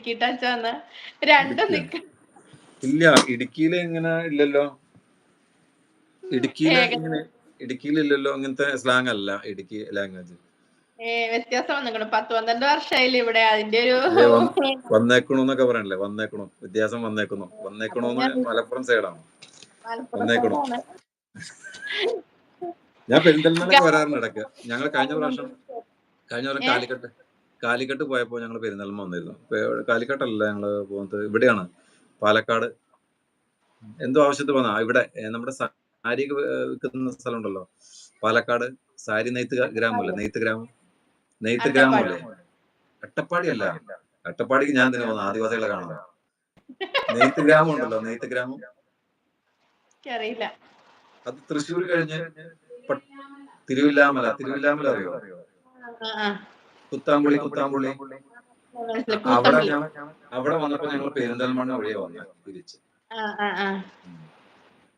Idukki touch വന്ന് രണ്ടും നിക്ക ഇല്ല. ഇടുക്കിയില് ഇങ്ങനെ ഇല്ലല്ലോ. ഇടുക്കിയിലില്ലല്ലോ അങ്ങനത്തെ സ്ലാങ് അല്ല ഇടുക്കി ലാംഗ്വേജ്. വ്യത്യാസം വന്നിക്കണം. 10-12 വർഷമായില്ലേ ഇവിടെ. അതിന്റെ ഒരു വന്നേക്കണോന്നൊക്കെ പറയണല്ലേ. വന്നേക്കണോ, വ്യത്യാസം വന്നേക്കണോ. വന്നേക്കണോന്ന് മലപ്പുറം സൈഡാണ്. വന്നേക്കണോ. ഞാൻ പെരിന്തൽമണ്ണൊക്കെ വരാറുണ്ട് ഇടയ്ക്ക്. ഞങ്ങൾ കഴിഞ്ഞ പ്രാവശ്യം കാലിക്കട്ട് പോയപ്പോ ഞങ്ങൾ പെരിന്തൽമണ്ണ വന്നിരുന്നു. കാലിക്കട്ടല്ല ഞങ്ങള് പോകുന്നത്, ഇവിടെയാണ് പാലക്കാട്. എന്തോ ആവശ്യത്തിന് വന്നാ ഇവിടെ നമ്മുടെ സാരി വിൽക്കുന്ന സ്ഥലം ഉണ്ടല്ലോ പാലക്കാട്. സാരി നെയ്ത്ത് ഗ്രാമല്ലേ, നെയ്ത്ത് ഗ്രാമല്ലേ. അട്ടപ്പാടി അല്ല, അട്ടപ്പാടിക്ക് ഞാൻ തന്നെ വന്നു ആദിവാസികളെ കാണാൻ. നെയ്ത്ത് ഗ്രാമം ഉണ്ടല്ലോ, നെയ്ത്ത് ഗ്രാമം. അറിയില്ല. അത് തൃശ്ശൂർ കഴിഞ്ഞ് തിരുവില്ലാമല അറിയോ? കുത്താമ്പുള്ളി. അവിടെ വന്നപ്പോ ഞങ്ങൾ പെരിന്തൽമണ്ണ വഴിയാ വന്നത് തിരിച്ച്.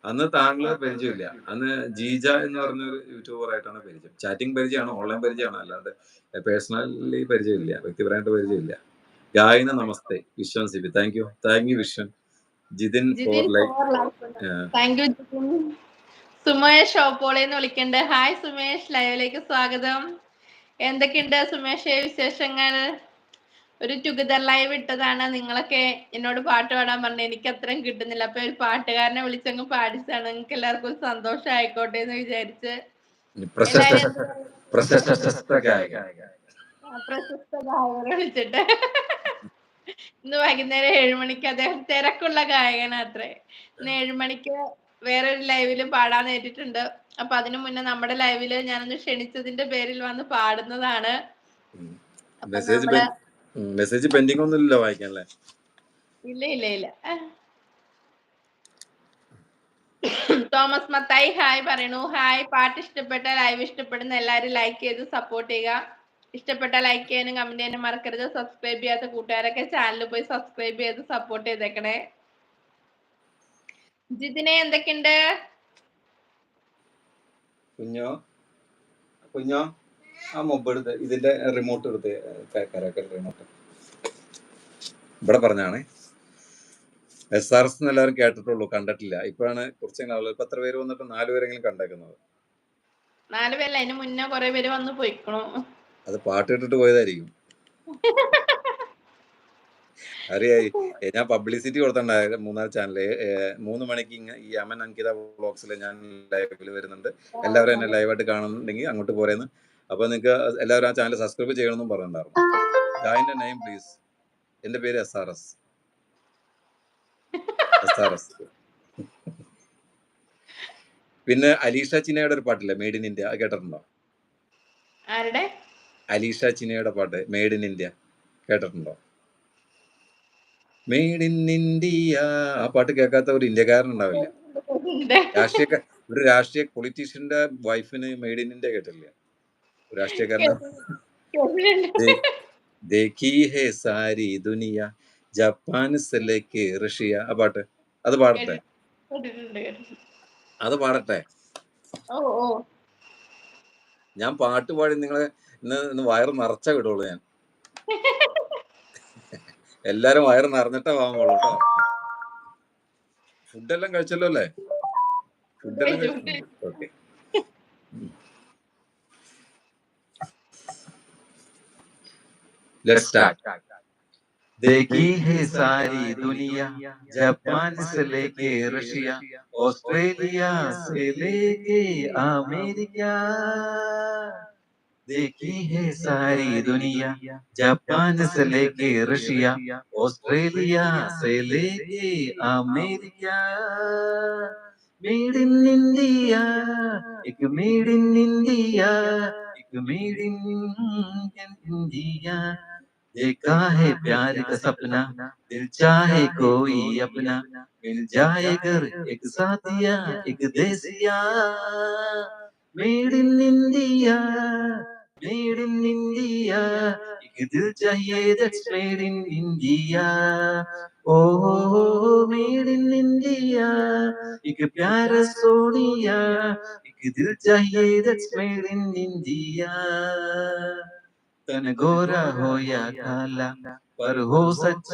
അന്ന് താങ്കള് പരിചയമില്ല. അന്ന് ജീജ എന്ന് പറഞ്ഞൊരു യൂട്യൂബർ ആയിട്ടാണ് പരിചയം. ചാറ്റിംഗ് പരിചയമാണ്, ഓൺലൈൻ പരിചയമാണ്, അല്ലാണ്ട് പേഴ്സണലി പരിചയമില്ല, വ്യക്തിപരമായിട്ട് പരിചയമില്ല. ഗായന നമസ്തേ Vishwan Sibi. Thank you Vishwan. Jithin for like. Sumesh ഓപ്പോളെന്ന് വിളിക്കണ്ട്. ഹായ് സുമേഷ്, ലൈവിലേക്ക് സ്വാഗതം. എന്തൊക്കെയുണ്ട് സുമേഷ് വിശേഷങ്ങൾ? ഒരു ടുഗദർ ലൈവ് ഇട്ടതാണ്. നിങ്ങളൊക്കെ എന്നോട് പാട്ട് പാടാൻ പറഞ്ഞു. എനിക്ക് അത്രയും കിട്ടുന്നില്ല. അപ്പൊ ഒരു പാട്ടുകാരനെ വിളിച്ചങ്ങ് പാടിച്ചാണ്. നിങ്ങൾക്ക് എല്ലാവർക്കും ഒരു സന്തോഷം ആയിക്കോട്ടെ എന്ന് വിചാരിച്ച് പ്രശസ്ത ഗായകരെ വിളിച്ചിട്ട് ഇന്ന് വൈകുന്നേരം 7 മണിക്ക് അദ്ദേഹം തിരക്കുള്ള ഗായകനാത്രേ. ഇന്ന് 7 മണിക്ക് വേറൊരു ലൈവില് പാടാൻ നേരിട്ടുണ്ട്. അപ്പൊ അതിനു മുന്നേ നമ്മുടെ ലൈവില് ഞാനൊന്ന് ക്ഷണിച്ചതിന്റെ പേരിൽ വന്ന് പാടുന്നതാണ്. മെസ്സേജ് പെൻഡിങ് ഒന്നുമില്ലല്ലോ വായിക്കാനല്ലേ? ഇല്ല. തോമസ് മത്തായി ഹായ് പറയണു. ഹായ്. പാട്ട് ഇഷ്ടപ്പെട്ട, ലൈവ് ഇഷ്ടപ്പെടുന്ന എല്ലാവരും ലൈക്ക് ചെയ്ത് സപ്പോർട്ട് ചെയ്യുക. ഇഷ്ടപ്പെട്ട ലൈക്ക് ചെയ്യാനും കമന്റ് ചെയ്യാനും മറക്കരുത്. സബ്സ്ക്രൈബ് ചെയ്യാത്ത കൂട്ടുകാരൊക്കെ ചാനൽ പോയി സബ്സ്ക്രൈബ് ചെയ്ത് സപ്പോർട്ട് ചെയ്തേക്കണേ. ജിതിനെ എന്തൊക്കെയുണ്ട്? കുഞ്ഞോ ആ മൊബൈൽ ഇതിന്റെ റിമോട്ട് എടുത്ത് റിമോട്ട് ഇവിടെ പറഞ്ഞാണ്. SRS എല്ലാവരും കേട്ടിട്ടുള്ളൂ, കണ്ടിട്ടില്ല. ഇപ്പോഴാണ് കുറച്ച് ആളുകൾ, ഇപ്പൊ എത്ര പേര് വന്നിട്ട് 4 പേരെങ്കിലും കണ്ടേക്കുന്നത്. 4 പേരല്ല, അതിന് മുന്നേ കുറെ പേര് വന്ന് പോയിക്കണു. അത് പാട്ട് ഇട്ടിട്ട് പോയതായിരിക്കും. അറിയായി. ഞാൻ പബ്ലിസിറ്റി കൊടുത്തിട്ടുണ്ടായിരുന്നു 3-4 ചാനല്. 3 മണിക്ക് ഈ അമൻ അങ്കിത വ്ളോഗ്സിൽ ഞാൻ ലൈവിൽ വരുന്നുണ്ട്. എല്ലാവരും എന്നെ ലൈവായിട്ട് കാണുന്നുണ്ടെങ്കിൽ അങ്ങോട്ട് പോരേന്ന്. അപ്പൊ നിങ്ങൾക്ക് എല്ലാവരും ആ ചാനൽ സബ്സ്ക്രൈബ് ചെയ്യണമെന്നും പറഞ്ഞിട്ടുണ്ടായിരുന്നു. ഗായന്റെ നെയിം പ്ലീസ്. എന്റെ പേര് SRS. പിന്നെ അലീഷ ചിനയുടെ ഒരു പാട്ടില്ലേ, മെയ്ഡ് ഇൻ ഇന്ത്യ, കേട്ടിട്ടുണ്ടോ? ആരുടെ? അലീഷ ചിനയുടെ പാട്ട് മെയ്ഡ് ഇൻ ഇന്ത്യ കേട്ടിട്ടുണ്ടോ? Made in India. ആ പാട്ട് കേൾക്കാത്ത ഒരു ഇന്ത്യക്കാരൻ ഉണ്ടാവില്ല. ഒരു രാഷ്ട്രീയ പൊളിറ്റീഷ്യന്റെ വൈഫിന് മെയ്ഡ് ഇൻ ഇന്ത്യ കേട്ടില്ല. രാഷ്ട്രീയക്കാരന് ദേഖി ഹേ സാരി ദുനിയ ജപ്പാൻ സെ ലേകെ റഷ്യ. ആ പാട്ട് അത് പാടട്ടെ? അത് പാടട്ടെ? ഞാൻ പാട്ട് പാടി നിങ്ങളെ ഇന്ന് വയറ് നിറച്ച വിടുള്ളൂ. ഞാൻ എല്ലാരും വയറ് നിറഞ്ഞിട്ടേ വാങ്ങുള്ളൂ കേട്ടോ. ഫുഡെല്ലാം കഴിച്ചല്ലോ അല്ലേ? ഫുഡെല്ലാം കഴിച്ചു. ഓക്കെ. Let's start. देखी है सारी दुनिया जापान से लेके रशिया ऑस्ट्रेलिया से लेके अमेरिका. देखी है सारी दुनिया जापान से लेके रशिया ऑस्ट्रेलिया से लेके अमेरिका. मेड इन इंडिया, एक मेड इन इंडिया, एक मेड इन इंडिया. देखा है प्यार का सपना, दिल चाहे कोई अपना, मिल जाए घर एक साथिया एक देसिया. Made in India, made in India, एक दिल चाहिए that's made in India. Oh made in India, एक प्यार सोनिया, एक दिल चाहिए that's made in India. तन गोरा हो या काला पर हो सच्चा